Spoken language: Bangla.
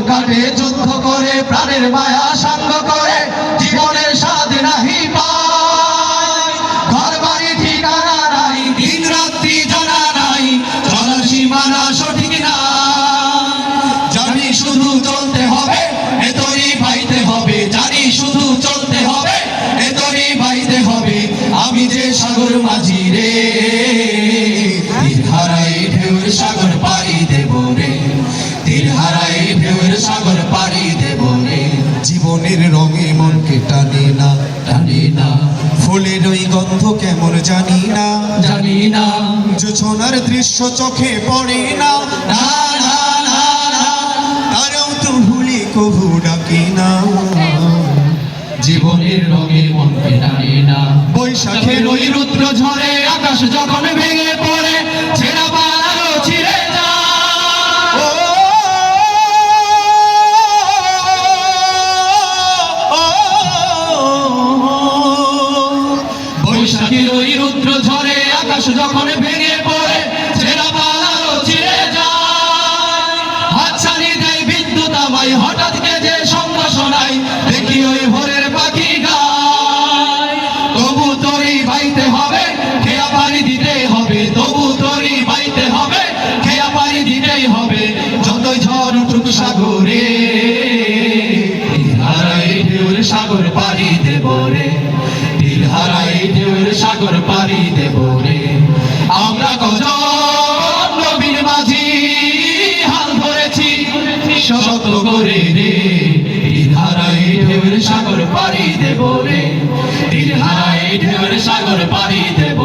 কাটে যুদ্ধ করে প্রাণের মায়া সাঙ্গ করে জীবনের স্বাদ নাহি পায় ঘর বাড়ি ঠিকানা নাই দিন রাত্রি জানা নাই চলার সীমানা সঠিক না জানি শুধু চলতে হবে এতই ভাইতে হবে জানি শুধু চলতে হবে এতই ভাইতে হবে আমি যে সাগর মাঝি রে তীর হারাই ঢেউয়ের সাগর পাড়ি দেব রে তীর হারাই ঢেউয়ের সাগর পাড়ি দেব রে জীবনের রঙে মনকে টানে না ফুলের ওই গন্ধ কেমন জানি না জোছনার দৃশ্য চোখে পড়ে না না না না না তারাও তো ভুলি কভু ডাকি না জীবনের রঙে মনকে টানে না বৈশাখের ওই রুদ্র ঝড়ে আকাশ যখন ভেঙে পড়ে ছেঁড়া পালারও ছিঁড়ে যায় বৈশাখের ওই রুদ্র ঝড়ে আকাশ যখন ভেঙে পড়ে ছেঁড়া পালারও ছিঁড়ে যায় হাতছানি দেয় বিদ্যুৎ আমায় হঠাৎ যে সঙ্গ শোনায় দেখি ওই ভোরের পাখি গায় তবু তোরই বাইতে হবে খেয়া পানি দিতে হবে তবু তোরই বাইতে হবে খেয়া পানি দিতেই হবে যতই ঝড় উঠুক সাগরে তীর হারাই ঢেউয়ের সাগর পাড়ি দেব রে তীর হারাই ঢেউয়ের সাগর পাড়ি দেব রে আমরা কজন নবীর মাঝি হাল ধরেছি শক্ত করে রে তীর হারাই ঢেউয়ের সাগর পাড়ি দেব রে তীর হারাই ঢেউয়ের সাগর পাড়ি দেব